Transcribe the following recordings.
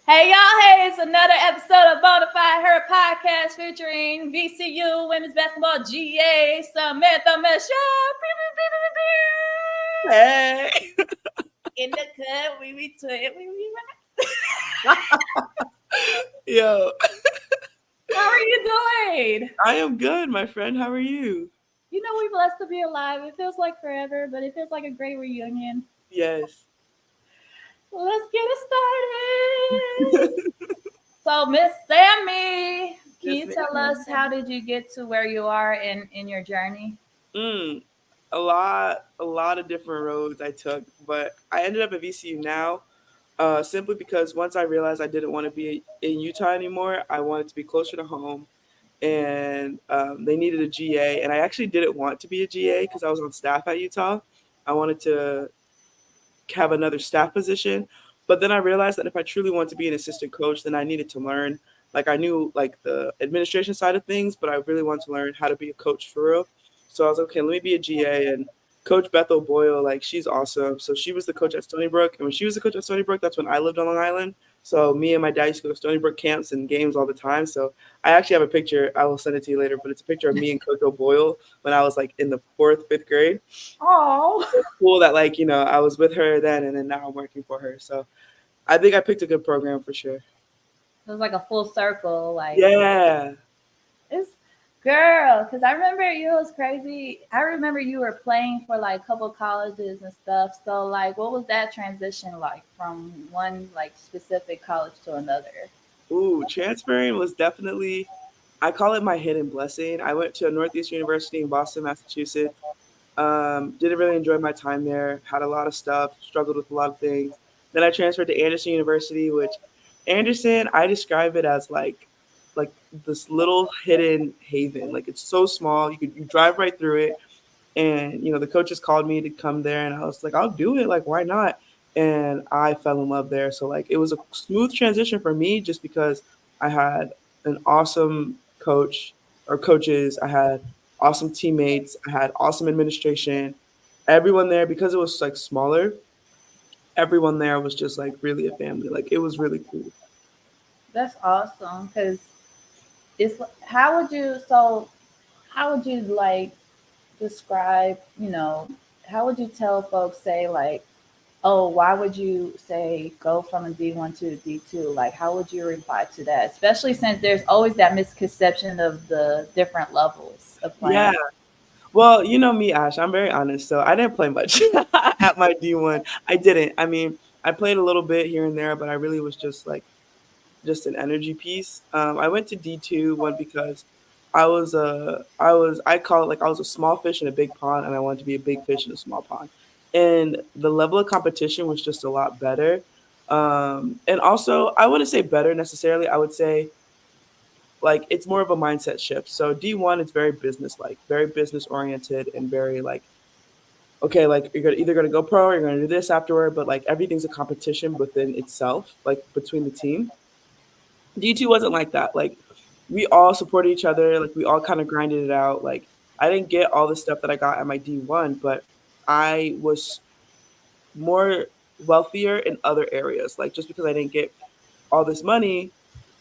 Hey y'all, hey, it's another episode of Bonafide, her podcast featuring VCU Women's Basketball GA, Samantha Michel. Hey. In the cut, we twit, we Yo, How are you doing? I am good, my friend. How are you? You know we're blessed to be alive. It feels like forever, but it feels like a great reunion. Yes. So let's get it started. So Miss Sammy, can Yes, you tell ma'am. us how did you get to where you are in your journey? Mm, a lot of different roads I took, but I ended up at VCU now, simply because once I realized I didn't want to be in Utah anymore, I wanted to be closer to home, and they needed a GA, and I actually didn't want to be a GA because I was on staff at Utah. I wanted to have another staff position. But then I realized that if I truly want to be an assistant coach, then I needed to learn. Like I knew like the administration side of things, but I really wanted to learn how to be a coach for real. So I was like, okay, let me be a GA. And Coach Bethel Boyle, like she's awesome. So she was the coach at Stony Brook, and when she was the coach at Stony Brook, that's when I lived on Long Island. So me and my dad used to go to Stony Brook camps and games all the time. So I actually have a picture. I will send it to you later, but it's a picture of me and Coach O'Boyle when I was like in the fourth, fifth grade. Oh. It's cool that like I was with her then, and then now I'm working for her. So I think I picked a good program for sure. It was like a full circle, like Yeah. it's girl. Because I remember you was crazy. I remember you were playing for like a couple colleges and stuff. So like, what was that transition like from one like specific college to another? Ooh, transferring was definitely, I call it my hidden blessing. I went to a Northeast University in Boston, Massachusetts. Didn't really enjoy my time there. Had a lot of stuff. Struggled with a lot of things. Then I transferred to Anderson University, which Anderson I describe it as like this little hidden haven. Like it's so small. You drive right through it. And the coaches called me to come there, and I was like, I'll do it. Like, why not? And I fell in love there. So like, it was a smooth transition for me, just because I had an awesome coach or coaches. I had awesome teammates. I had awesome administration. Everyone there, because it was like smaller, everyone there was just like really a family. Like, it was really cool. That's awesome. Because it's how would you so how would you like describe how would you tell folks say like, oh, why would you say go from a D1 to a D2? Like, how would you reply to that? Especially since there's always that misconception of the different levels of Yeah. playing. Well, you know me, Ash. I'm very honest. So I didn't play much at my D1. I didn't. I mean, I played a little bit here and there, but I really was just an energy piece. I went to D2 one because I call it like I was a small fish in a big pond, and I wanted to be a big fish in a small pond. And the level of competition was just a lot better. And also, I wouldn't say better necessarily. I would say like it's more of a mindset shift. So D1 is very business like, very business oriented, and very like, okay, like either gonna go pro or you're gonna do this afterward, but like everything's a competition within itself, like between the team. D2 wasn't like that. Like we all supported each other, like we all kind of grinded it out. Like I didn't get all the stuff that I got at my D1, but I was more wealthier in other areas. Like just because I didn't get all this money,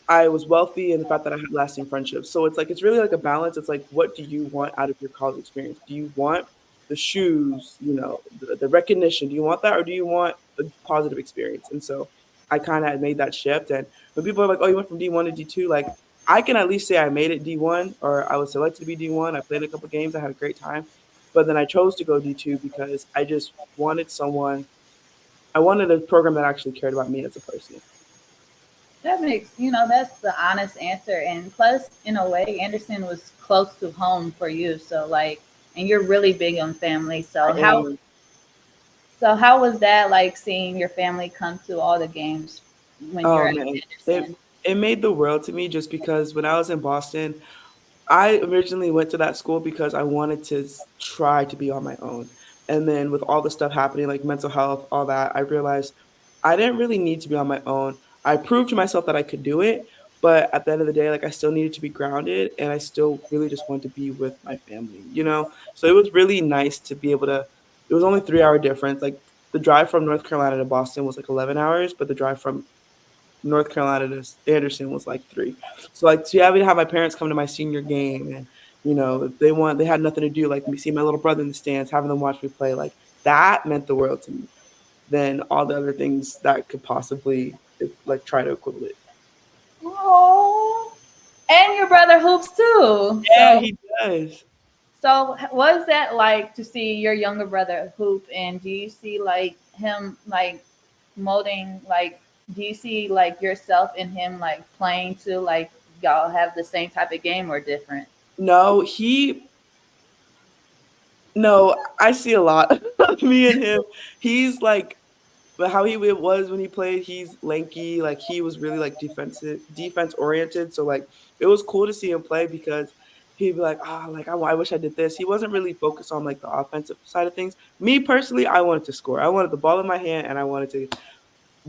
I was wealthy in the fact that I had lasting friendships. So it's like it's really like a balance. It's like, what do you want out of your college experience? Do you want the shoes, the recognition? Do you want that, or do you want a positive experience? And so I kind of made that shift. And when people are like, "Oh, you went from D1 to D2," like I can at least say I made it D1, or I was selected to be D1. I played a couple games. I had a great time, but then I chose to go D2 because I just wanted someone. I wanted a program that actually cared about me as a person. That makes, that's the honest answer. And plus, in a way, Anderson was close to home for you. So, like, and you're really big on family. I am. So how was that like seeing your family come to all the games when you're Oh at man, it Anderson? it made the world to me, just because when I was in Boston, I originally went to that school because I wanted to try to be on my own. And then with all the stuff happening, like mental health, all that, I realized I didn't really need to be on my own. I proved to myself that I could do it, but at the end of the day, like I still needed to be grounded, and I still really just wanted to be with my family. So it was really nice to be able to, it was only 3 hour difference. Like the drive from North Carolina to Boston was like 11 hours, but the drive from North Carolina to Anderson was like 3. So like to having to have my parents come to my senior game, and if they had nothing to do, like me seeing my little brother in the stands, having them watch me play, like that meant the world to me. Than all the other things that could possibly like try to equivalent. Oh, and your brother hoops too. Yeah, So, he does. what's that like to see your younger brother hoop? And do you see like him like molding? Like, do you see like yourself in him like playing too? Like, y'all have the same type of game or different? No, no, I see a lot of me and him. He's like, but how he was when he played, he's lanky. Like he was really like defense oriented. So like it was cool to see him play because he'd be like, like I wish I did this. He wasn't really focused on like the offensive side of things. Me personally, I wanted to score. I wanted the ball in my hand and I wanted to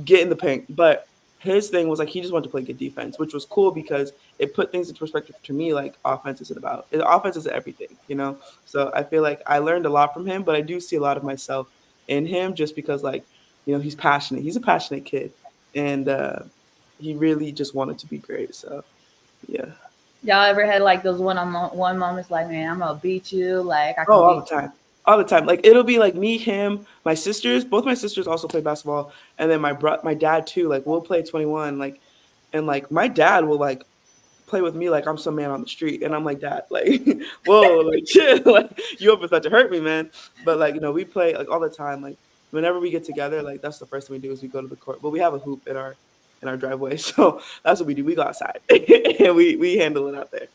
get in the paint. But his thing was like he just wanted to play good defense, which was cool because it put things into perspective to me. Like offense isn't everything. So I feel like I learned a lot from him, but I do see a lot of myself in him just because like he's passionate. He's a passionate kid, and he really just wanted to be great. So yeah. Y'all ever had like those one moments like, man, I'm gonna beat you, like I can Oh, all beat the time. All the time. Like it'll be like me, him, my sisters. Both my sisters also play basketball, and then my dad too. Like we'll play 21. Like and like my dad will like play with me like I'm some man on the street, and I'm like, Dad, like whoa, like chill, like you open thought to hurt me, man. But like we play like all the time. Like whenever we get together, like that's the first thing we do is we go to the court. But we have a hoop in our driveway, so that's what we do. We go outside and we handle it out there.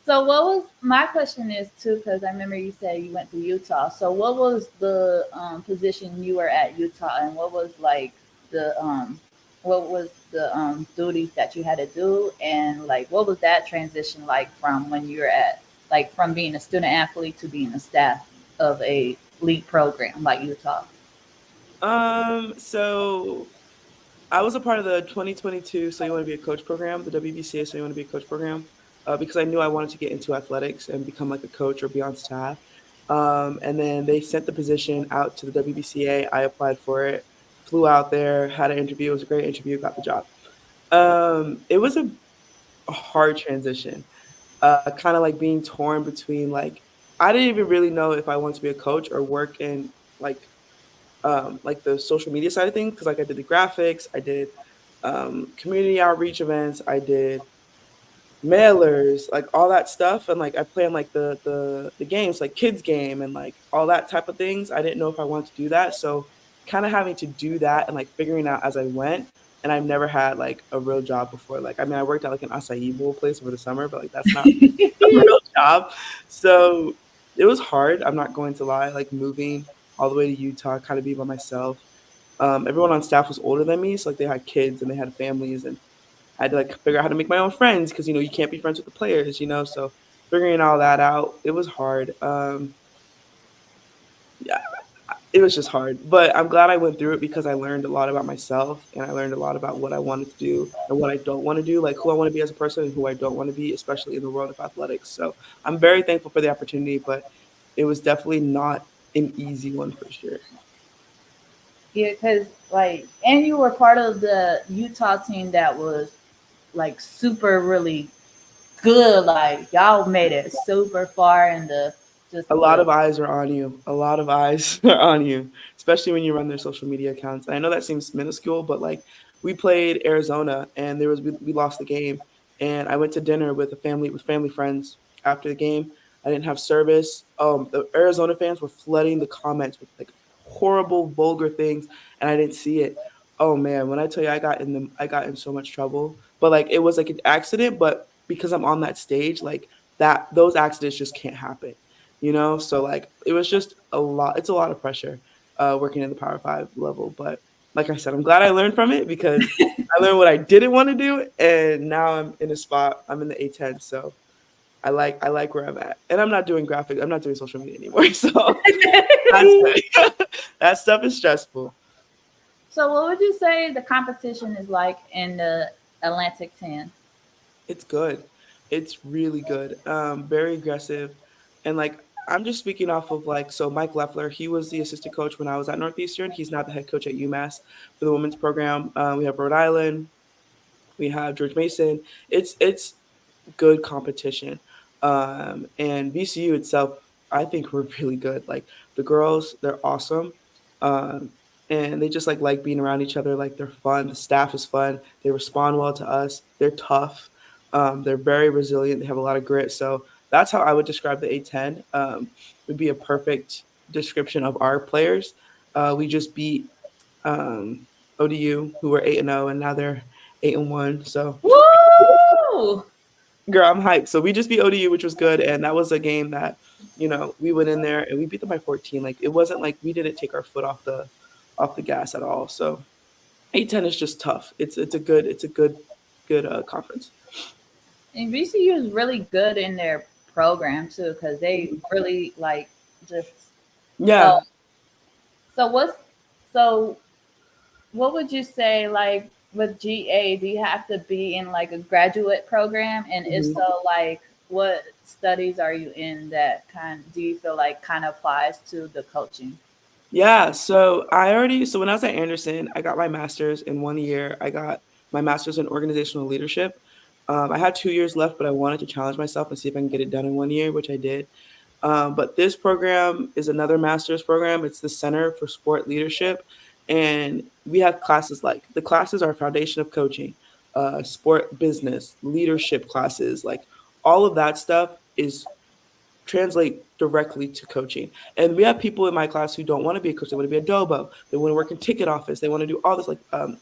So what was my question is too, because I remember you said you went to Utah. So what was the position you were at Utah, and the what was the duties that you had to do, and like what was that transition like from when you were at like from being a student athlete to being a staff of a league program like Utah? So I was a part of the 2022 So You Want to Be a Coach program, the WBCA So You Want to Be a Coach program, because I knew I wanted to get into athletics and become like a coach or be on staff. And then they sent the position out to the WBCA. I applied for it, flew out there, had an interview. It was a great interview, got the job. It was a hard transition, kind of like being torn between like, I didn't even really know if I wanted to be a coach or work in like the social media side of things because like I did the graphics, I did community outreach events, I did mailers, like all that stuff, and like I planned like the games, like kids game and like all that type of things. I didn't know if I wanted to do that, so kind of having to do that and like figuring out as I went. And I've never had like a real job before. Like I mean, I worked at like an acai bowl place over the summer, but like that's not a real job. So it was hard. I'm not going to lie. Like moving all the way to Utah, kind of be by myself. Everyone on staff was older than me, so like they had kids and they had families, and I had to like figure out how to make my own friends because you can't be friends with the players. So figuring all that out, it was hard. Yeah, it was just hard, but I'm glad I went through it because I learned a lot about myself and I learned a lot about what I wanted to do and what I don't want to do, like who I want to be as a person and who I don't want to be, especially in the world of athletics. So I'm very thankful for the opportunity, but it was definitely not an easy one for sure. Yeah, because like, and you were part of the Utah team that was like super really good. Like y'all made it super far in the just A lot the of eyes are on you. A lot of eyes are on you, especially when you run their social media accounts. And I know that seems minuscule, but like we played Arizona and we lost the game. And I went to dinner with family friends after the game. I didn't have service. The Arizona fans were flooding the comments with like horrible, vulgar things, and I didn't see it. Oh man, when I tell you I got in so much trouble. But like it was like an accident, but because I'm on that stage, like that those accidents just can't happen. So like it was just a lot. It's a lot of pressure working in the Power Five level. But like I said, I'm glad I learned from it because I learned what I didn't want to do, and now I'm in a spot. I'm in the A10, so I like where I'm at, and I'm not doing graphics. I'm not doing social media anymore. So that's that stuff is stressful. So what would you say the competition is like in the Atlantic 10? It's good. It's really good. Very aggressive. And like I'm just speaking off of like so Mike Leffler, he was the assistant coach when I was at Northeastern. He's now the head coach at UMass for the women's program. We have Rhode Island. we have George Mason. It's good competition. And VCU itself, I think we're really good. Like the girls, they're awesome. Um, and they just like being around each other. Like they're fun. The staff is fun. They respond well to us. They're tough. They're very resilient. They have a lot of grit. So that's how I would describe the A10. Would be a perfect description of our players. We just beat um, ODU, who were 8-0, and now they're 8-1. So Woo! girl, I'm hyped. So we just beat ODU, which was good, and that was a game that we went in there and we beat them by 14. Like it wasn't like we didn't take our foot off the gas at all. So A10 is just tough. It's a good conference. And VCU is really good in their program too, because they really like just so. Yeah. So what's so? What would you say like with GA? Do you have to be in like a graduate program? And if Mhm. so, like what studies are you in that kind? Do you feel like kind of applies to the coaching? Yeah, so when I was at Anderson, I got my master's in 1 year. I got my master's in organizational leadership. I had 2 years left, but I wanted to challenge myself and see if I can get it done in 1 year, which I did. But this program is another master's program. It's the Center for Sport Leadership, and we have classes like the classes are foundation of coaching, sport business, leadership classes, like all of that stuff is translate directly to coaching. And we have people in my class who don't want to be a coach. They want to be a dobo. They want to work in ticket office. They want to do all this like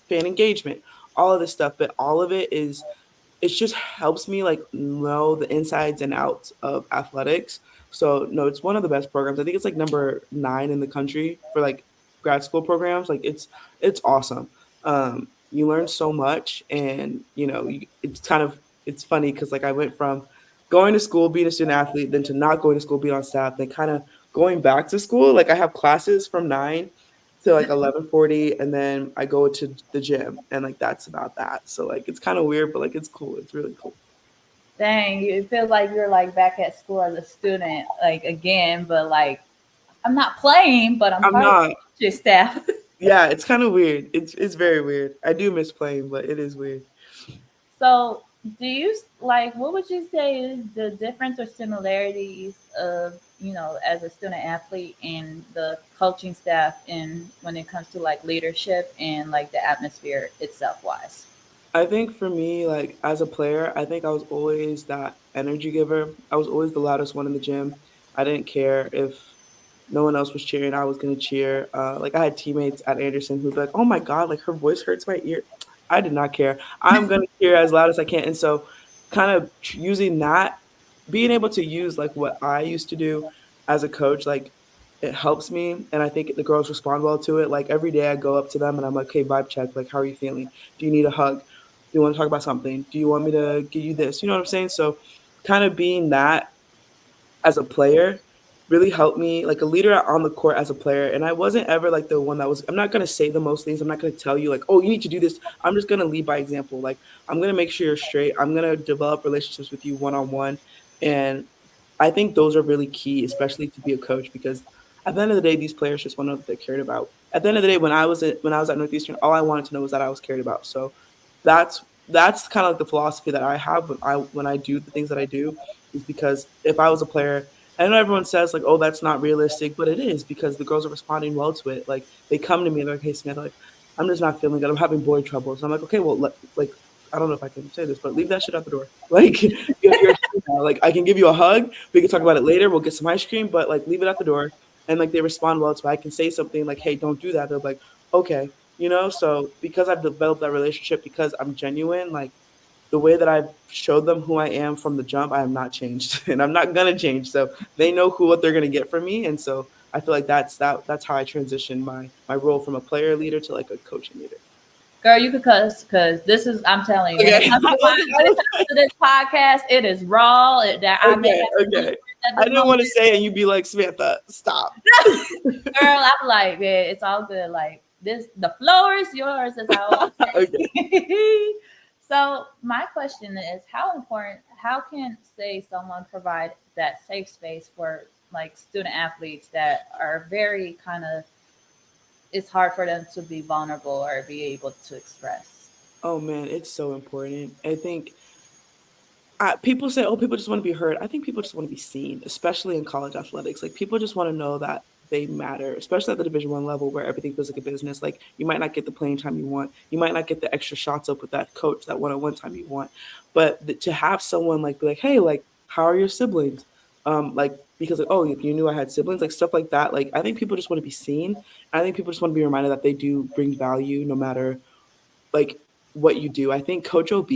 fan engagement, all of this stuff. But all of it is it just helps me like know the insides and outs of athletics. So no, it's one of the best programs. I think it's like number 9 in the country for like grad school programs. Like it's awesome. You learn so much, and it's kind of it's funny because like I went from going to school being a student athlete, then to not going to school being on staff, then kind of going back to school. Like I have classes from 9 to like 11:40, and then I go to the gym, and like that's about that. So like it's kind of weird, but like it's cool. It's really cool. Dang, it feels like you're like back at school as a student, like again, but like I'm not playing, but I'm I'm part of not. the coaching staff. Yeah, it's kind of weird. It's very weird. I do miss playing, but it is weird. So, do you like what would you say is the difference or similarities of, as a student athlete and the coaching staff in when it comes to like leadership and like the atmosphere itself wise? I think for me, like as a player, I think I was always that energy giver. I was always the loudest one in the gym. I didn't care if no one else was cheering. I was gonna cheer. Like I had teammates at Anderson who'd be like, "Oh my god, like her voice hurts my ear." I did not care. I'm gonna cheer as loud as I can. And so, kind of using that, being able to use like what I used to do as a coach, like it helps me. And I think the girls respond well to it. Like every day I go up to them and I'm like, "Okay, vibe check. Like, how are you feeling? Do you need a hug? Do you want to talk about something? Do you want me to give you this?" You know what I'm saying? So, kind of being that as a player really helped me like a leader on the court as a player. And I wasn't ever like the one that was I'm not going to say the most things. I'm not going to tell you like, "Oh, you need to do this." I'm just going to lead by example. Like I'm going to make sure you're straight. I'm going to develop relationships with you one on one. And I think those are really key, especially to be a coach, because at the end of the day these players just want to know that they're cared about. At the end of the day, when I was at Northeastern, all I wanted to know was that I was cared about. So that's kind of like the philosophy that I have when I do the things that I do, is because if I was a player, I know everyone says like, "Oh, that's not realistic," but it is, because the girls are responding well to it. Like they come to me and they're like, "Hey, Samantha, like I'm just not feeling good. I'm having boy trouble." So I'm like, "Okay, well, like I don't know if I can say this, but leave that shit out the door. Like you're here now. Like I can give you a hug. We can talk about it later. We'll get some ice cream, but like leave it at the door." And like they respond well to it. I can say something like, "Hey, don't do that." They're like, "Okay." So because I've developed that relationship, because I'm genuine, like the way that I've showed them who I am from the jump, I have not changed, and I'm not gonna change. So they know what they're gonna get from me, and so I feel like that's how I transition my role from a player leader to like a coaching leader. Girl, you could cuss because this is I'm telling you, Okay, when it comes to this podcast, it is raw. That I may okay, have some okay. swears at I this didn't moment. want to say, it and you'd be like, "Samantha, stop." Girl, I'm like, yeah, it's all good. Like this, the floor is yours, as I always Okay. say. So my question is, how important? How can say someone provide that safe space for like student athletes that are very kind of? It's hard for them to be vulnerable or be able to express. Oh man, it's so important. I think people say, "Oh, people just want to be heard." I think people just want to be seen, especially in college athletics. Like people just want to know that they matter, especially at the Division 1 level where everything feels like a business. Like you might not get the playing time you want, you might not get the extra shots up with that coach, that one-on-one time you want, but to have someone like be like, "Hey, like, how are your siblings?" Like because like, oh, if you knew I had siblings, like stuff like that. Like I think people just want to be seen. I think people just want to be reminded that they do bring value no matter like what you do. I think Coach OB,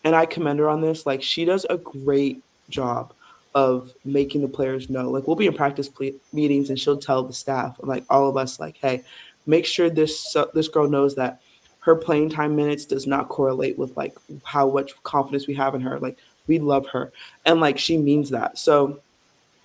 and I commend her on this, like she does a great job of making the players know. Like we'll be in practice meetings and she'll tell the staff and like all of us like, hey, make sure this girl knows that her playing time minutes does not correlate with like how much confidence we have in her. Like we love her and like she means that. So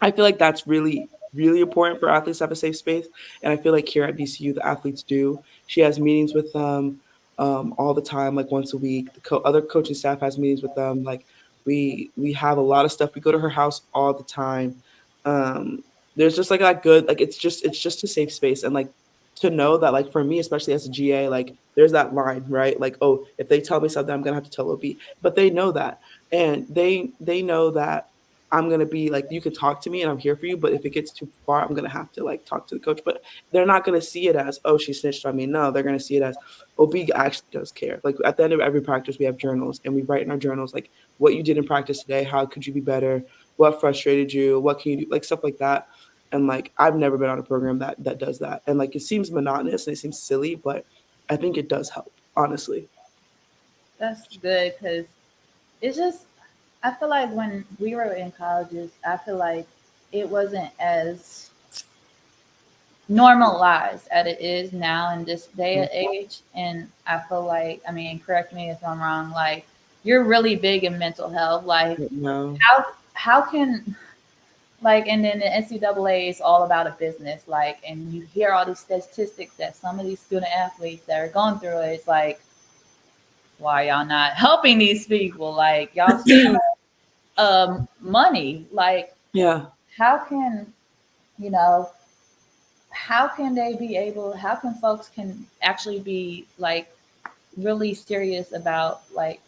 I feel like that's really, really important for athletes to have a safe space. And I feel like here at VCU, the athletes do. She has meetings with them all the time, like once a week. The other coaching staff has meetings with them. Like we have a lot of stuff. We go to her house all the time. Um, there's just like that good, like it's just a safe space. And like to know that like for me, especially as a GA, like there's that line, right? Like, oh, if they tell me something, I'm gonna have to tell OB. But they know that. And they know that I'm gonna be like, you can talk to me and I'm here for you, but if it gets too far, I'm gonna have to like talk to the coach. But they're not gonna see it as, oh, she snitched on me. No, they're gonna see it as, OB actually does care. Like at the end of every practice, we have journals and we write in our journals like what you did in practice today, how could you be better, what frustrated you, what can you do, like stuff like that. And like I've never been on a program that does that. And like it seems monotonous and it seems silly, but I think it does help, honestly. That's good because it's just, I feel like when we were in colleges, I feel like it wasn't as normalized as it is now in this day and age. And I feel like, I mean, correct me if I'm wrong, like you're really big in mental health. Like No. how can, like, and then the NCAA is all about a business. Like, and you hear all these statistics that some of these student athletes that are going through it, it's like, why y'all not helping these people? Like y'all see money. Like Yeah. how can, you know, how can they be able, how can folks can actually be like really serious about like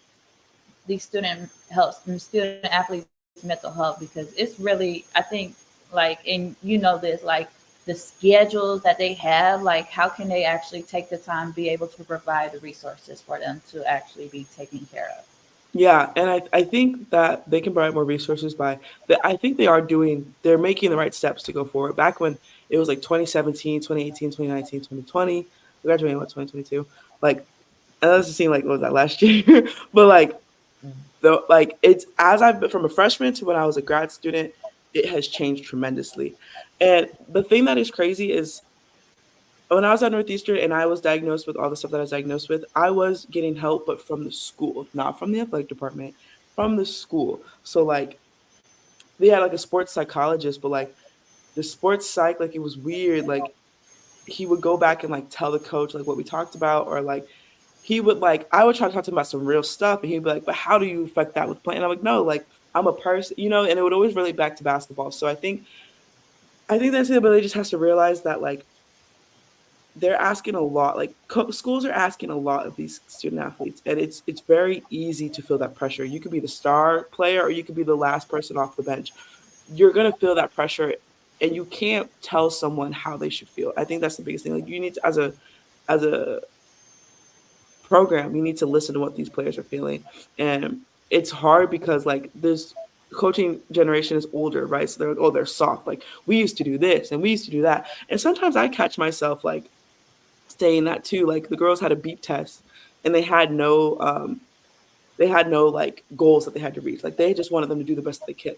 these student athletes mental health, because it's really, I think, like, and you know this, like the schedules that they have, like how can they actually take the time be able to provide the resources for them to actually be taken care of. Yeah, and I think that they can provide more resources by that. I think they're making the right steps to go forward. Back when it was like 2017, 2018, 2019, 2020, we graduated what 2022. Like and that doesn't seem like what was that last year, but like like it's as I've been from a freshman to when I was a grad student, it has changed tremendously. And the thing that is crazy is when I was at Northeastern and I was diagnosed with all the stuff that I was diagnosed with, I was getting help, but from the school, not from the athletic department, from the school. So like we had like a sports psychologist, but like the sports psych, like it was weird. Like he would go back and like tell the coach like what we talked about, or like he would like I would try to talk to him about some real stuff, and he'd be like, "But how do you affect that with playing?" And I'm like, "No, like I'm a person, you know." And it would always relate back to basketball. So I think that NCAA just has to realize that like they're asking a lot. Like schools are asking a lot of these student athletes, and it's very easy to feel that pressure. You could be the star player, or you could be the last person off the bench. You're gonna feel that pressure, and you can't tell someone how they should feel. I think that's the biggest thing. Like you need to, as a program, you need to listen to what these players are feeling, and it's hard because like this coaching generation is older, right? So they're like, oh, they're soft. Like we used to do this and we used to do that, and sometimes I catch myself like saying that too. Like the girls had a beep test and they had no like goals that they had to reach. Like they just wanted them to do the best that they could.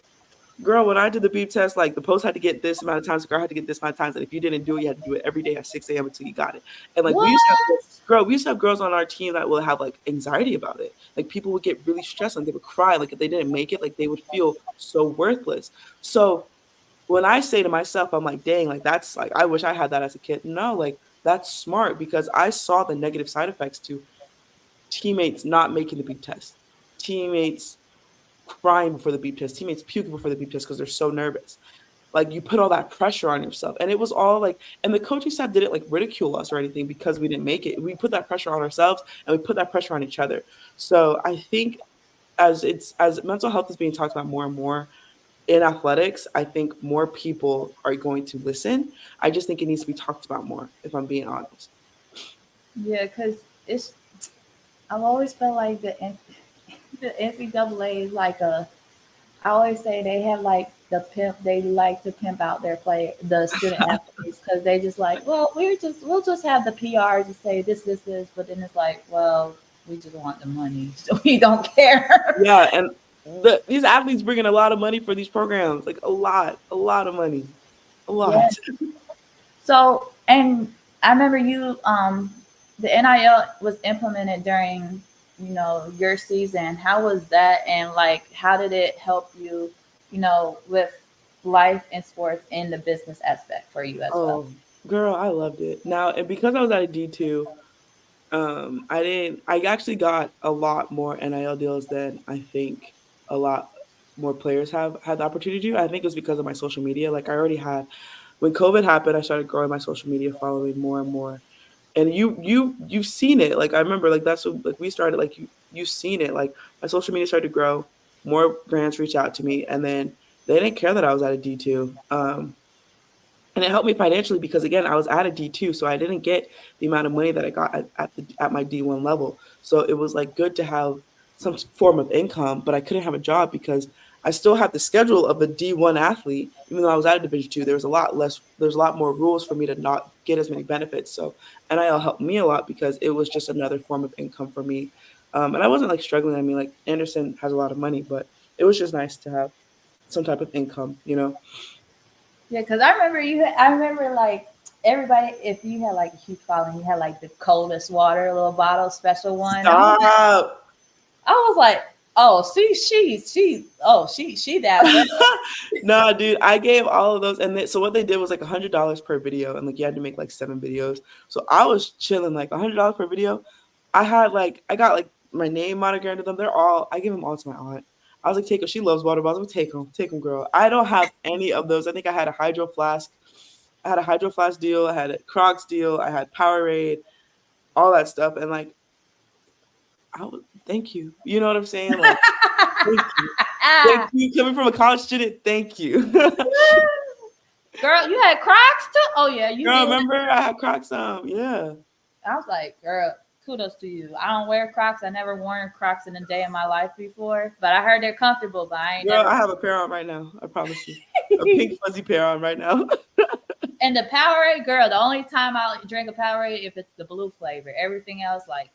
Girl, when I did the beep test, like the post had to get this amount of times, the girl had to get this amount of times, and if you didn't do it, you had to do it every day at 6 a.m. until you got it. And like What? we used to have girls on our team that will have like anxiety about it. Like people would get really stressed and they would cry. Like if they didn't make it, like they would feel so worthless. So when I say to myself, I'm like, dang, like that's like I wish I had that as a kid. No, like that's smart because I saw the negative side effects to teammates not making the beep test, teammates crying before the beep test, teammates puking before the beep test because they're so nervous. like you put all that pressure on yourself. And it was all like, and the coaching staff didn't like ridicule us or anything because we didn't make it. We put that pressure on ourselves and we put that pressure on each other. So I think as mental health is being talked about more and more in athletics, I think more people are going to listen. I just think it needs to be talked about more, if I'm being honest. Yeah, because it's I've always felt like the NCAA is like a. I always say they have like the pimp. They like to pimp out their the student athletes because they just like, well, we'll just have the PR to say this, but then it's like, well, we just want the money, so we don't care. Yeah, and these athletes bring in a lot of money for these programs, like a lot of money, a lot. Yeah. So, and I remember the NIL was implemented during, your season. How was that? And like, how did it help you, with life and sports and the business aspect for you as well? Oh, girl, I loved it. Now, and because I was at a D2, I didn't. I actually got a lot more NIL deals than I think a lot more players have had the opportunity to. I think it was because of my social media. Like I already had when COVID happened, I started growing my social media following more and more. And you've seen it. Like I remember, like that's what like we started. Like you've seen it. Like my social media started to grow. More brands reached out to me, and then they didn't care that I was at a D2. And it helped me financially because again I was at a D2, so I didn't get the amount of money that I got at my D1 level. So it was like good to have some form of income, but I couldn't have a job because I still had the schedule of a D1 athlete. Even though I was at a Division 2, there's a lot more rules for me to not get as many benefits. So NIL helped me a lot because it was just another form of income for me. And I wasn't like struggling. I mean, like Anderson has a lot of money, but it was just nice to have some type of income, you know. Yeah, because I remember I remember like everybody, if you had like a huge following, you had like the coldest water little bottle, special one. Stop. I was like, oh, she that girl. No, dude, I gave all of those, and so what they did was like $100 per video, and like you had to make like 7 videos. So I was chilling, like $100 per video. I got like my name monogrammed to them. I gave them all to my aunt. I was like, take them. She loves water bottles. I'm like, take them, girl. I don't have any of those. I think I had a hydro flask. I had a hydro flask deal. I had a Crocs deal. I had Powerade, all that stuff, and like, thank you. You know what I'm saying? Like, thank you. Thank you. Coming from a college student, thank you. Girl, you had Crocs too? Oh yeah, you Girl, did. remember I had Crocs on? Yeah. I was like, girl, kudos to you. I don't wear Crocs. I never worn Crocs in a day in my life before, but I heard they're comfortable. But I ain't Girl, never. I have a pair on right now. I promise you. A pink fuzzy pair on right now. And the Powerade, girl, the only time I'll drink a Powerade if it's the blue flavor. Everything else, like,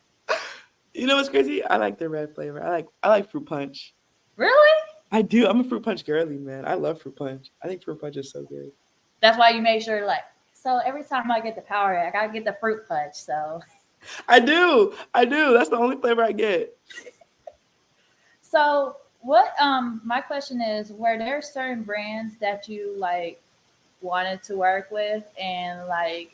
You know what's crazy? I like the red flavor. I like fruit punch. really? I do. I'm a fruit punch girly, man. I love fruit punch. I think fruit punch is so good. That's why you make sure, like, so every time I get the Powerade, I gotta get the fruit punch. So, I do. I do. That's the only flavor I get. so what? My question is, were there certain brands that you like wanted to work with, and like,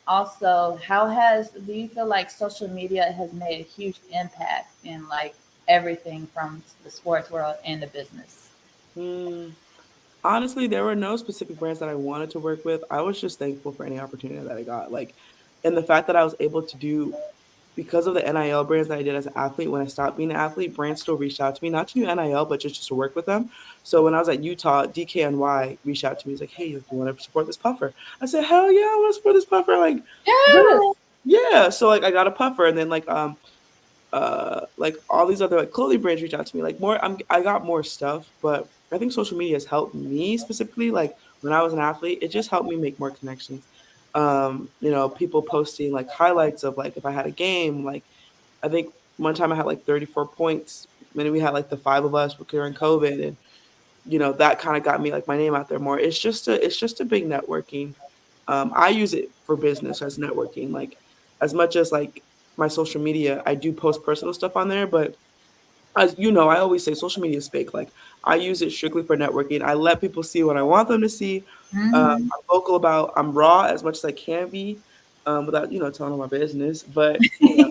also, how do you feel like social media has made a huge impact in like everything from the sports world and the business? Hmm. Honestly, there were no specific brands that I wanted to work with. I was just thankful for any opportunity that I got. Like, and the fact that I was able to do because of the NIL brands that I did as an athlete, when I stopped being an athlete, brands still reached out to me, not to do NIL, but just to work with them. So when I was at Utah, DKNY reached out to me. He's like, hey, you want to support this puffer? I said, hell yeah, I want to support this puffer. Like, Yes. girl, yeah. So like I got a puffer, and then like all these other like clothing brands reach out to me like I got more stuff, but I think social media has helped me specifically. Like when I was an athlete, it just helped me make more connections. You know, people posting like highlights of like if I had a game, like I think one time I had like 34 points, and then we had like the five of us during COVID, and you know that kind of got me like my name out there more. It's just a big networking. I use it for business as networking. Like as much as like my social media, I do post personal stuff on there, but as you know, I always say social media is fake. Like I use it strictly for networking. I let people see what I want them to see. Mm-hmm. I'm vocal about. I'm raw as much as I can be, without telling them my business. But you know,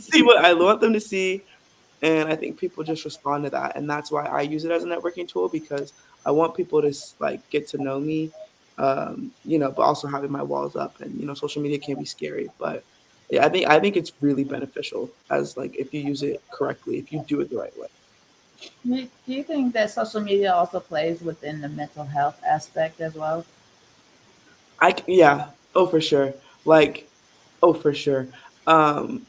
see what I want them to see, And I think people just respond to that, and that's why I use it as a networking tool, because I want people to like get to know me, but also having my walls up, and social media can be scary, but yeah, I think it's really beneficial, as like if you use it correctly, if you do it the right way. Do you think that social media also plays within the mental health aspect as well? Yeah, oh for sure, like, oh for sure. Um,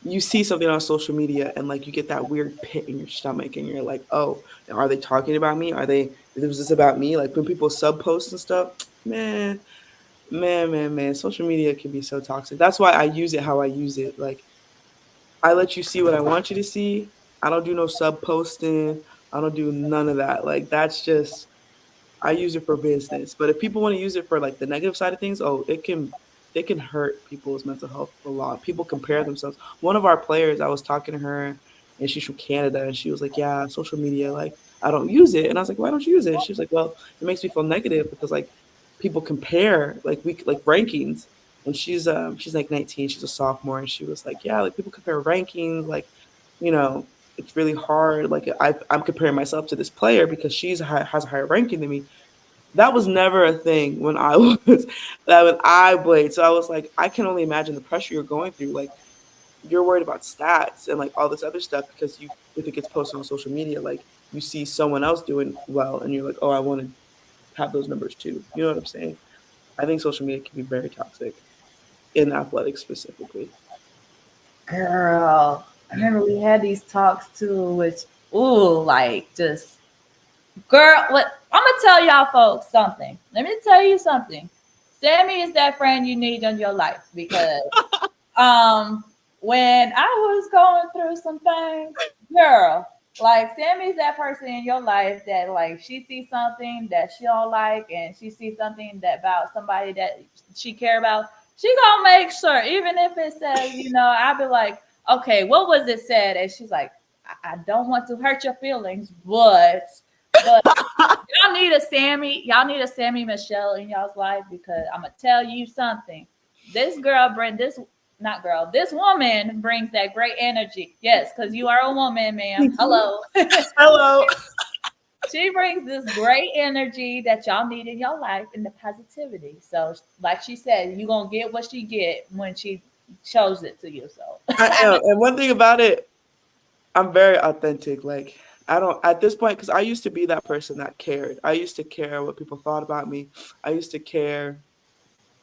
you see something on social media and like you get that weird pit in your stomach and you're like, oh, are they talking about me? Was this about me? Like when people sub post and stuff, man, man, social media can be so toxic. That's why I use it how I use it. Like I let you see what I want you to see. I don't do no sub posting. I don't do none of that. Like that's just I use it for business. But if people want to use it for like the negative side of things, oh, it can hurt people's mental health a lot. People compare themselves. One of our players, I was talking to her, and she's from Canada, and she was like, "Yeah, social media, like I don't use it." And I was like, "Why don't you use it?" She was like, "Well, it makes me feel negative because like people compare like rankings." And she's like 19, she's a sophomore, and she was like, "Yeah, like people compare rankings, like you know." It's really hard. Like I'm comparing myself to this player because has a higher ranking than me. That was never a thing when I was that when I played. So I was like, I can only imagine the pressure you're going through. Like you're worried about stats and like all this other stuff because you if it gets posted on social media, like you see someone else doing well and you're like, oh, I want to have those numbers too. You know what I'm saying? I think social media can be very toxic in athletics specifically. Girl, I remember we had these talks too, which, ooh, like just, girl, what, I'm gonna tell y'all folks something. Let me tell you something. Sammy is that friend you need in your life because um when I was going through some things, girl, like Sammy's that person in your life that like she sees something that she don't like and she sees something that about somebody that she care about, she gonna make sure, even if it says, I'll be like, okay, what was it said? And she's like, I don't want to hurt your feelings, but y'all need a Sammy Michelle in y'all's life because I'm gonna tell you something. This girl bring this not girl, this woman brings that great energy. Yes, because you are a woman, ma'am. Hello. Hello. She brings this great energy that y'all need in your life and the positivity. So, like she said, you're gonna get what she get when she shows it to you. So I am. And one thing about it, I'm very authentic. Like I don't at this point because I used to be that person that cared. I used to care what people thought about me. I used to care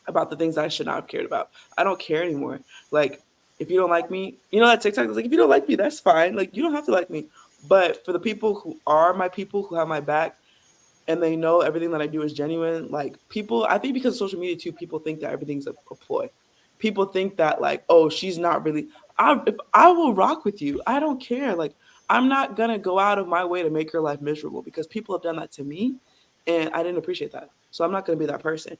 about the things I should not have cared about. I don't care anymore. Like if you don't like me, that TikTok is like if you don't like me, that's fine. Like you don't have to like me. But for the people who are my people who have my back and they know everything that I do is genuine. Like people, I think because of social media too, people think that everything's a ploy. People think that like, oh, she's not really. If I will rock with you, I don't care. Like I'm not gonna go out of my way to make your life miserable because people have done that to me, and I didn't appreciate that. So I'm not gonna be that person.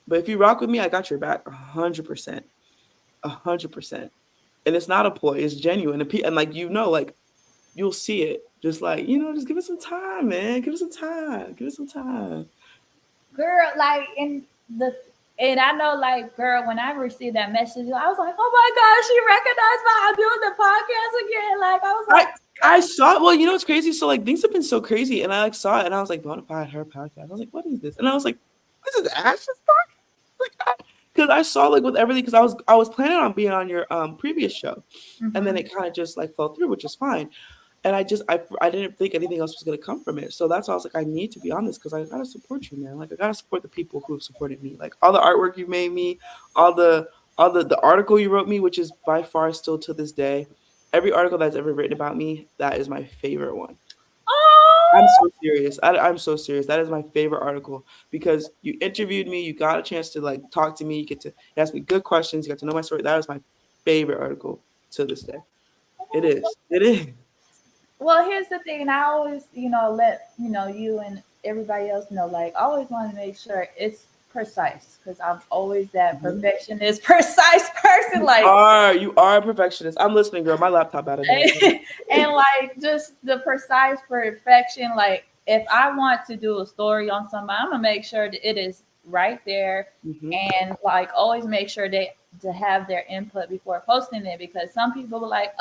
But if you rock with me, I got your back 100%, 100%. And it's not a ploy; it's genuine. And like like you'll see it. Just like just give it some time, man. Give it some time. Give it some time. girl, like in the and I know, like, girl, when I received that message, I was like, "Oh my gosh, she recognized my I'm doing the podcast again!" Like, I was I like, I saw it. Well, it's crazy. So like things have been so crazy, and I like saw it, and I was like, Bonafide, her podcast. I was like, what is this? And I was like, this is Ash's podcast. Because I saw like with everything, because I was planning on being on your previous show, and then mm-hmm. it kind of just like fell through, which is fine. And I didn't think anything else was gonna come from it. So that's why I was like, I need to be on this because I gotta support you, man. Like I gotta support the people who have supported me. Like all the artwork you made me, all the article you wrote me, which is by far still to this day, every article that's ever written about me, that is my favorite one. I'm Oh, so serious. I'm so serious. That is my favorite article because you interviewed me, you got a chance to like talk to me, you get to ask me good questions, you got to know my story. That is my favorite article to this day. It is. It is. well, here's the thing. I always, let you and everybody else know. Like, I always want to make sure it's precise because I'm always that Mhm. perfectionist, precise person. Like, You are a perfectionist. I'm listening, girl. My laptop out of date. and like just the precise perfection. Like if I want to do a story on somebody, I'm gonna make sure that it is right there, Hmm. and like always make sure they to have their input before posting it because some people are like,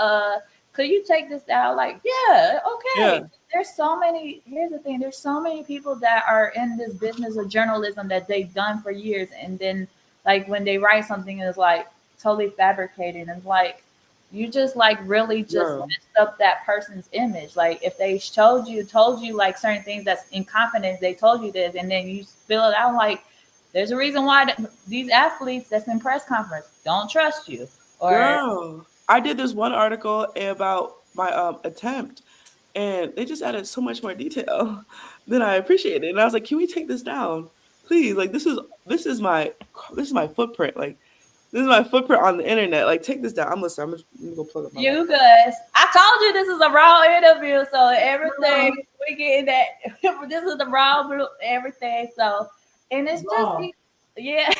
could you take this down? Like, yeah, okay. Yeah, There's so many, here's the thing, there's so many people that are in this business of journalism that they've done for years. And then, like, when they write something, it's like totally fabricated. And like, you just like really just girl. messed up that person's image. Like, if they told you like certain things that's in confidence, they told you this, and then you spill it out, like, there's a reason why these athletes that's in press conference don't trust you. Or Girl, I did this one article about my attempt, and they just added so much more detail than I appreciated. And I was like, "Can we take this down, please? Like, this is my this is my footprint. Like, this is my footprint on the internet. Like, take this down." I'm listening. I'm gonna go plug up my you laptop. guys, I told you this is a raw interview, so everything Girl, we get in that this is the raw everything. So, and it's just raw. yeah,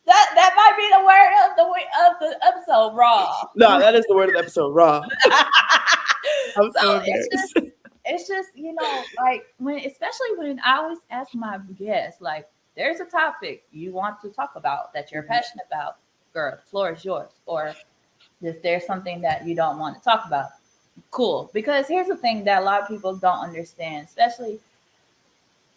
that might be the word of the episode, raw. No, that is the word of the episode. Raw. I'm So so it's just embarrassed. like when, especially when I always ask my guests, like, there's a topic you want to talk about that you're Mhm. passionate about, girl, the floor is yours. Or if there's something that you don't want to talk about, cool. Because here's the thing that a lot of people don't understand, especially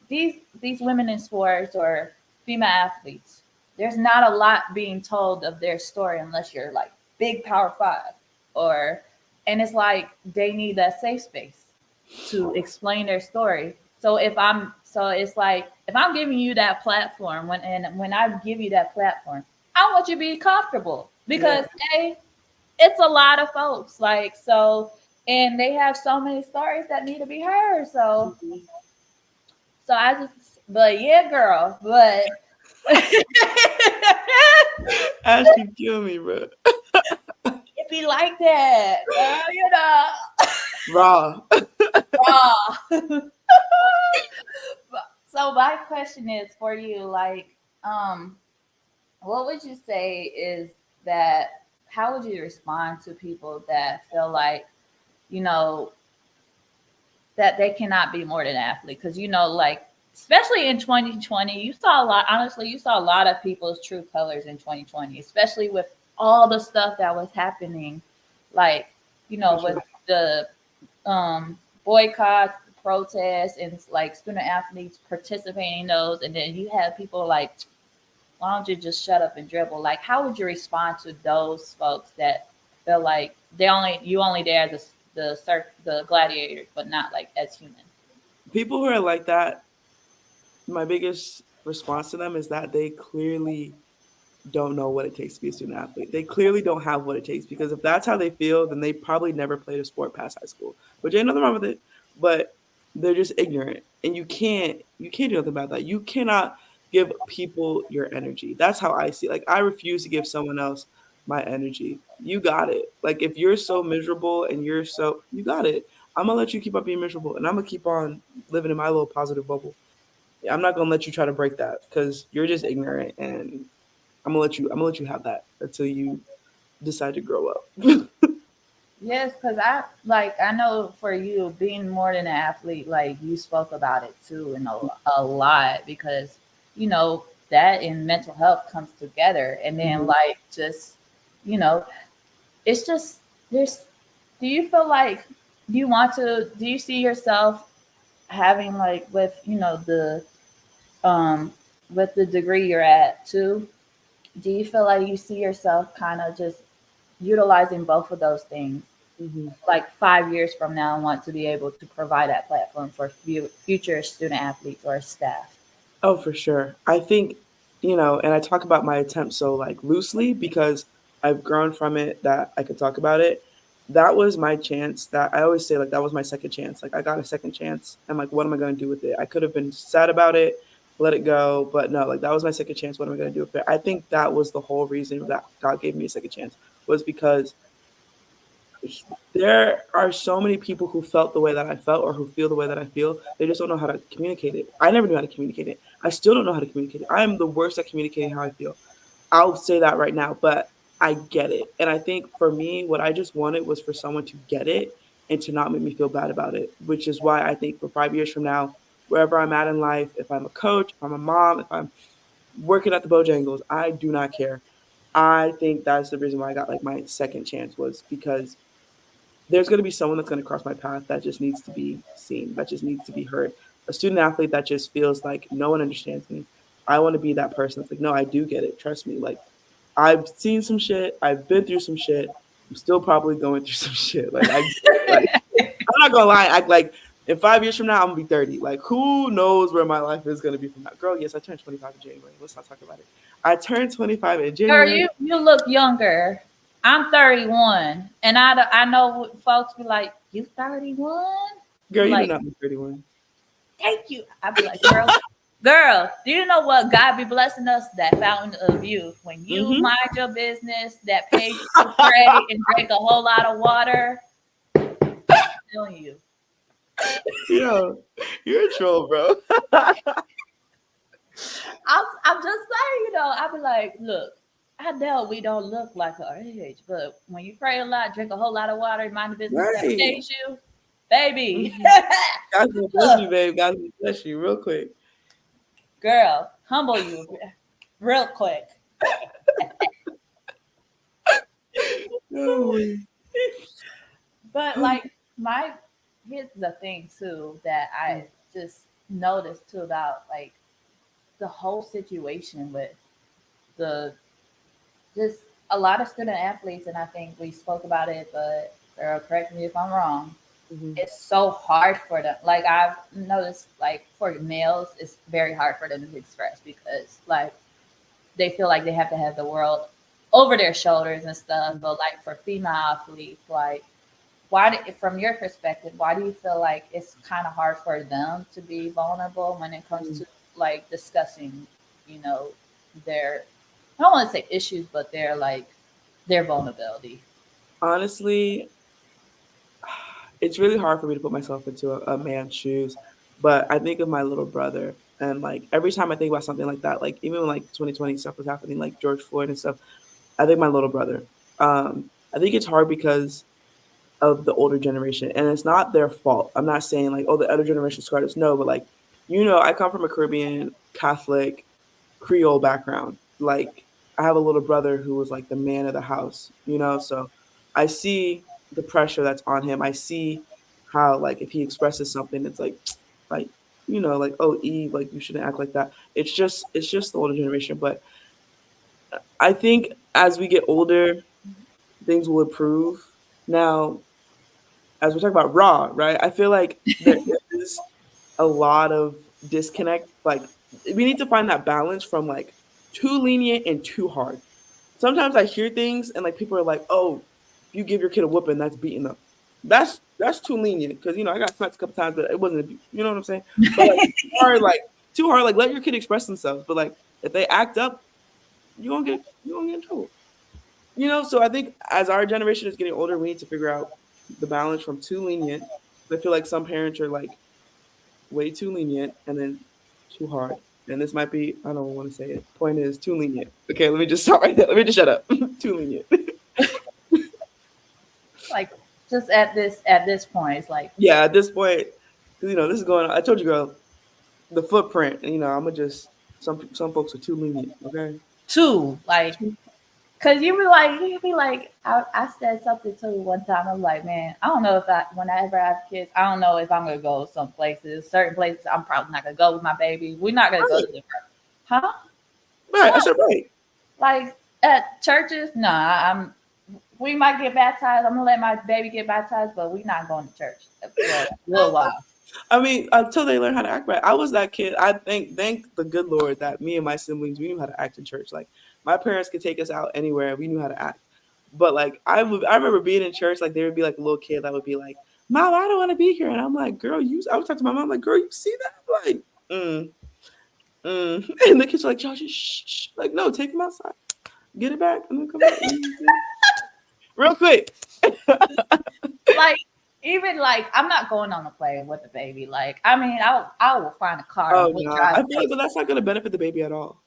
these women in sports or female athletes. There's not a lot being told of their story unless you're like big Power Five, or and it's like they need that safe space to explain their story. So it's like if I'm giving you that platform, when I give you that platform, I want you to be comfortable Yeah. because it's a lot of folks, like, so, and they have so many stories that need to be heard. So Mhm. I just, but yeah, girl, but Ash, you kill me, bro. it be like that, girl, Raw. raw. So my question is for you, like, what would you say is that? How would you respond to people that feel like, you know, that they cannot be more than an athlete? Because like, especially in 2020, you saw a lot. Honestly, you saw a lot of people's true colors in 2020, especially with all the stuff that was happening, like, For with sure. the boycotts, protests, and like student athletes participating in those, and then you have people like, why don't you just shut up and dribble? Like, how would you respond to those folks that feel like you only there as the gladiators, but not like as human? People who are like that, my biggest response to them is that they clearly don't know what it takes to be a student athlete. They clearly don't have what it takes because if that's how they feel, then they probably never played a sport past high school, which ain't nothing wrong with it. But they're just ignorant, and you can't do nothing about that. You cannot give people your energy. That's how I see it. Like I refuse to give someone else my energy. You got it. Like if you're so miserable and you got it. I'm gonna let you keep on being miserable, and I'm gonna keep on living in my little positive bubble. I'm not gonna let you try to break that because you're just ignorant, and I'm gonna let you have that until you decide to grow up. Yes, because I know for you being more than an athlete, like you spoke about it too, and a lot, because that and mental health comes together, and then Mhm. like just you know it's just there's. Do you feel like do you see yourself having, like, um with the degree you're at too? Do you feel like you see yourself kind of just utilizing both of those things, Mhm. like 5 years from now, and want to be able to provide that platform for future student athletes or staff? Oh, for sure. I think, and I talk about my attempt so like loosely because I've grown from it that I could talk about it. That was my chance that I always say like that was my second chance. Like I got a second chance and like what am I going to do with it? I could have been sad about it, let it go, but no, like that was my second chance. What am I going to do with it? I think that was the whole reason that God gave me a second chance was because there are so many people who felt the way that I felt or who feel the way that I feel. They just don't know how to communicate it. I never knew how to communicate it. I still don't know how to communicate it. I am the worst at communicating how I feel. I'll say that right now, but I get it. And I think for me, what I just wanted was for someone to get it and to not make me feel bad about it, which is why I think for 5 years from now, wherever I'm at in life, if I'm a coach, if I'm a mom, if I'm working at the Bojangles, I do not care. I think that's the reason why I got like my second chance was because there's going to be someone that's going to cross my path that just needs to be seen, that just needs to be heard. A student athlete that just feels like no one understands me. I want to be that person that's like, no, I do get it. Trust me. Like, I've seen some shit. I've been through some shit. I'm still probably going through some shit. Like, I get it. Like, I'm not gonna lie. I like in 5 years from now, I'm gonna be 30. Like, who knows where my life is gonna be from now? Girl, yes, I turned 25 in January. Let's not talk about it. I turned 25 in Girl, January. you look younger. I'm 31, and I know folks be like, "You 31?" Girl, you do Like, not look 31. thank you. I'd be like, girl, do you know what God be blessing us? That fountain of youth. When you Mm-hmm. mind your business, that pays you to pray and drink a whole lot of water. I'm telling you. Yo, you're a troll, bro. I'm just saying, I'd be like, look, I know we don't look like our age, but when you pray a lot, drink a whole lot of water, mind the business that Right. pays you, baby. Mm-hmm. God's gonna bless Look, you, babe. God's gonna bless you real quick. girl, humble you real quick. Oh, But like my here's the thing too that I mm, just noticed too about like the whole situation with the just a lot of student athletes, and I think we spoke about it, but girl, correct me if I'm wrong. mm-hmm. It's so hard for them. Like I've noticed, like for males, it's very hard for them to express because like they feel like they have to have the world over their shoulders and stuff. But like for female athletes, like from your perspective, why do you feel like it's kind of hard for them to be vulnerable when it comes to like discussing, you know, their I don't want to say issues, but their vulnerability. Honestly, it's really hard for me to put myself into a man's shoes. But I think of my little brother, and like every time I think about something like that, like even when like 2020 stuff was happening, like George Floyd and stuff, I think my little brother. I think it's hard because of the older generation, and it's not their fault. I'm not saying like, oh, the other generation scarred us. No, but like, I come from a Caribbean Catholic Creole background. Like, I have a little brother who was like the man of the house, so I see the pressure that's on him. I see how like if he expresses something, it's like, like, like, oh, Eve, like you shouldn't act like that. It's just the older generation. But I think as we get older, things will improve. Now, as we're talking about raw, right? I feel like there is a lot of disconnect. Like, we need to find that balance from like too lenient and too hard. Sometimes I hear things and like people are like, "Oh, if you give your kid a whooping, that's beating them." That's too lenient because I got smacked a couple times, but it wasn't abuse. You know what I'm saying? But like too hard, like let your kid express themselves. But like if they act up, you gonna get in trouble. So I think as our generation is getting older, we need to figure out the balance from too lenient. I feel like some parents are like way too lenient and then too hard. And this might be, I don't want to say it. Point is too lenient. Okay, let me just stop right there. Let me just shut up. Too lenient. Like just at this point, it's like Yeah, at this point, because this is going on. I told you, girl, the footprint. And, I'm gonna just some folks are too lenient. Okay. two, like cause you be like, I said something to you one time. I was like, man, I don't know if whenever I have kids, I don't know if I'm gonna go some places, certain places. I'm probably not gonna go with my baby. We're not gonna go Right. to the, huh? Right. I What? said right. Like at churches? Nah, we might get baptized. I'm gonna let my baby get baptized, but we're not going to church for a little while. I mean, until they learn how to act right. I was that kid. I thank the good Lord that me and my siblings we knew how to act in church. Like my parents could take us out anywhere. We knew how to act. But like I remember being in church. Like there would be like a little kid that would be like, "Mom, I don't want to be here," and I'm like, "Girl, you." I would talk to my mom like, "Girl, you see that?" I'm like, and the kids are like, "Josh, shh, shh." Like, no, take him outside, get it back, and then come back. Real quick. Like even like I'm not going on a plane with the baby. Like I mean, I will find a car Oh and we'll no, drive I feel like, across. but that's not gonna benefit the baby at all.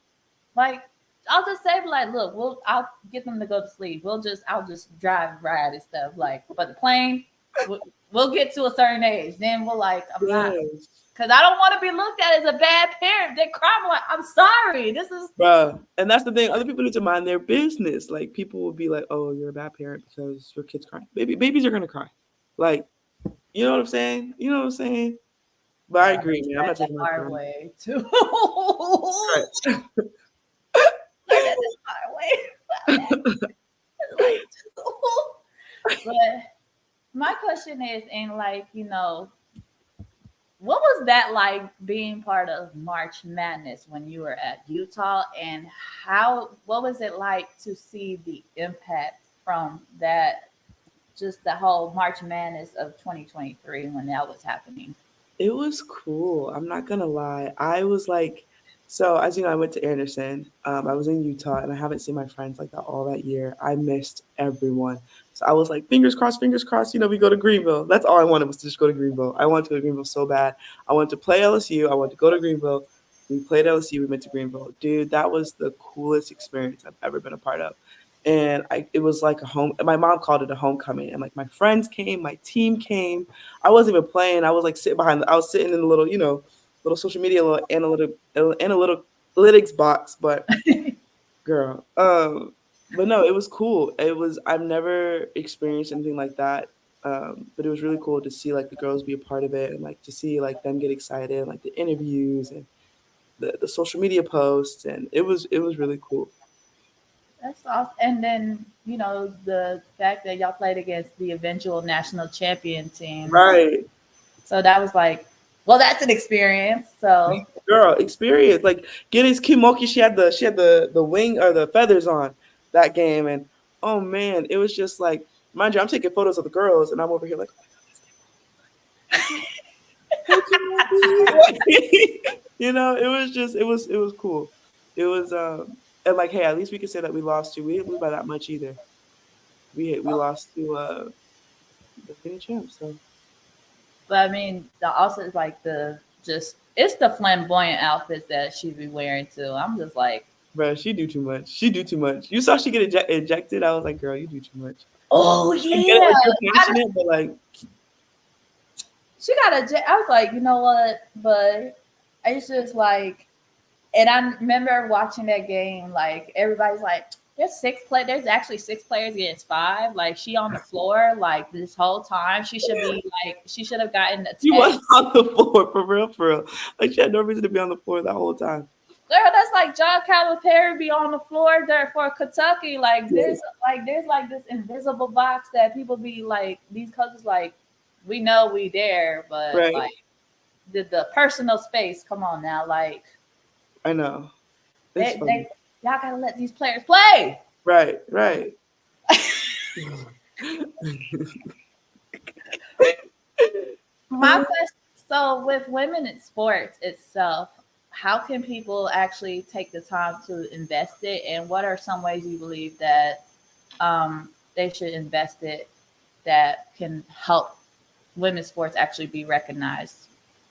Like I'll just say like, look, I'll get them to go to sleep. I'll just drive, ride and stuff. Like, but the plane. We'll get to a certain age, then we'll like, I'm not, Yes. because I don't want to be looked at as a bad parent. They cry, I'm like, I'm sorry. This is Bruh. And that's the thing. Other people need to mind their business. Like people will be like, "Oh, you're a bad parent because your kid's crying." Babies are gonna cry. Like, you know what I'm saying? You know what I'm saying? But I yeah, agree, man. I'm that's not the taking my hard son. way to Right. learn that the hard way. Like, but my question is, in like, what was that like being part of March Madness when you were at Utah, and what was it like to see the impact from that, just the whole March Madness of 2023 when that was happening? It was cool. I'm not gonna lie. I was like, so as you know, I went to Anderson. I was in Utah, and I haven't seen my friends like that all that year. I missed everyone. So I was like, fingers crossed, fingers crossed. You know, we go to Greenville. That's all I wanted was to just go to Greenville. I wanted to go to Greenville so bad. I wanted to play LSU. I wanted to go to Greenville. We played LSU. We went to Greenville. Dude, that was the coolest experience I've ever been a part of. And it was like a home. My mom called it a homecoming, and like my friends came, my team came. I wasn't even playing. I was like sitting behind. I was sitting in the little, little social media, little analytics box. But girl, but no, it was cool. It was. I've never experienced anything like that. But it was really cool to see like the girls be a part of it and like to see like them get excited, and, like the interviews and the social media posts, and it was really cool. That's awesome. And then, the fact that y'all played against the eventual national champion team. Right. So that was like, well, that's an experience. So Girl, experience. Like get his Kimoki, she had the wing or the feathers on that game, and oh man, it was just like, mind you, I'm taking photos of the girls, and I'm over here like, oh my god, it's Kimoki. Hey Kimoki. It was cool. It was and like, hey, at least we can say that we lost to. We didn't lose by that much either. We lost to the defending champs. So but I mean, the also is like the just it's the flamboyant outfits that she be wearing too. I'm just like, bro, she do too much. She do too much. You saw she get ejected. I was like, girl, you do too much. oh I get it, yeah, like you're passionate, but like, she got a. I was like, you know what? But it's just like, and I remember watching that game. Like everybody's like, There's actually six players against five. Like she on the floor like this whole time. She should be like. She should have gotten a she was text. on the floor for real, for real. Like she had no reason to be on the floor that whole time. Girl, that's like John Calipari be on the floor there for Kentucky. Like Yeah. there's like this invisible box that people be like these coaches like we know we there, but Right. like the personal space. Come on now, like I know. It's funny. they y'all gotta let these players play. Right. Right. My question. So with women in sports itself, how can people actually take the time to invest it, and what are some ways you believe that they should invest it that can help women's sports actually be recognized?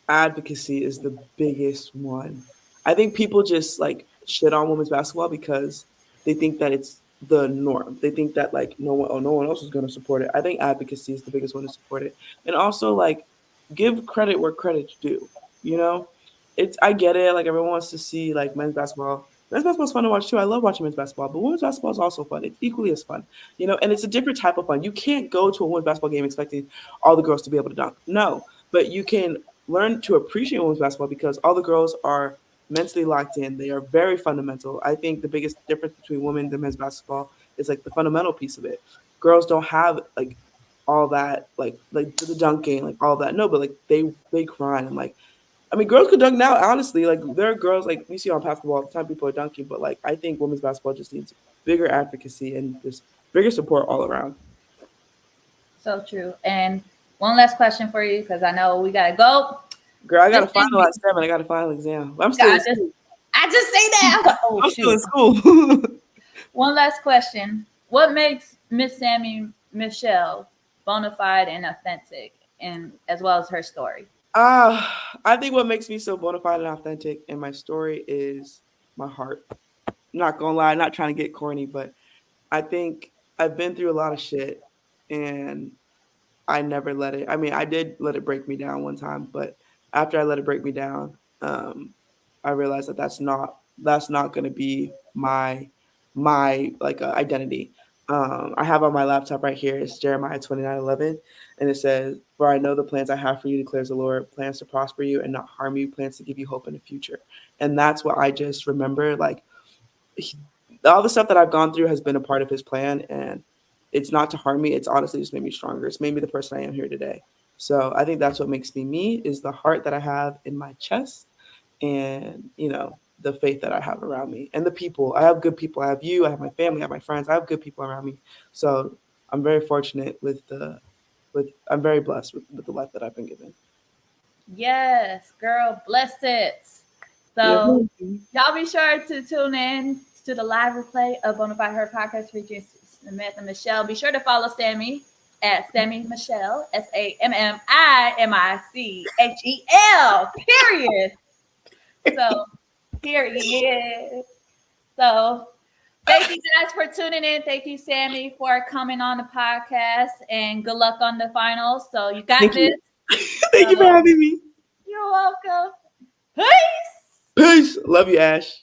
Advocacy is the biggest one. I think people just like shit on women's basketball because they think that it's the norm. They think that like no one else is going to support it. I think advocacy is the biggest one to support it, and also like give credit where credit's due. You know, I get it. Like everyone wants to see like men's basketball. Men's basketball is fun to watch too. I love watching men's basketball, but women's basketball is also fun. It's equally as fun, and it's a different type of fun. You can't go to a women's basketball game expecting all the girls to be able to dunk. No, but you can learn to appreciate women's basketball because all the girls are mentally locked in. They are very fundamental. I think the biggest difference between women's and men's basketball is like the fundamental piece of it. Girls don't have like all that, like the dunking, like all that. No, but like they grind and like I mean, girls could dunk now. Honestly, like there are girls like we see on basketball all the time. People are dunking, but like I think women's basketball just needs bigger advocacy and just bigger support all around. So true. And one last question for you, because I know we gotta go. Girl, I got Miss a final Amy, at 7. I got a final exam. I'm still I in just school. I just say that. I was like, oh I'm still shoot. in school. One last question. What makes Miss Sammy Michelle bona fide and authentic, and as well as her story? I think what makes me so bona fide and authentic in my story is my heart. Not gonna lie, not trying to get corny, but I think I've been through a lot of shit, and I never let it. I mean, I did let it break me down one time, but after I let it break me down, I realized that that's not going to be my like identity. I have on my laptop right here. It's Jeremiah 29:11, and it says, "For I know the plans I have for you, declares the Lord, plans to prosper you and not harm you, plans to give you hope in the future." And that's what I just remember. Like he, all the stuff that I've gone through has been a part of His plan, and it's not to harm me. It's honestly just made me stronger. It's made me the person I am here today. So I think that's what makes me me is the heart that I have in my chest, and the faith that I have around me, and the people. I have good people. I have you. I have my family. I have my friends. I have good people around me. So I'm very fortunate with I'm very blessed with the life that I've been given. Yes, girl, bless it. Yeah. So y'all be sure to tune in to the live replay of Bonafide Her podcast featuring Samantha Michelle. Be sure to follow Sammy at Sammy Michelle, SammyMichel. Period. So period. So thank you guys for tuning in. Thank you, Sammy, for coming on the podcast, and good luck on the finals. So you got Thank this. you. Thank you for So having me. you're welcome. Peace. Peace. Love you, Ash.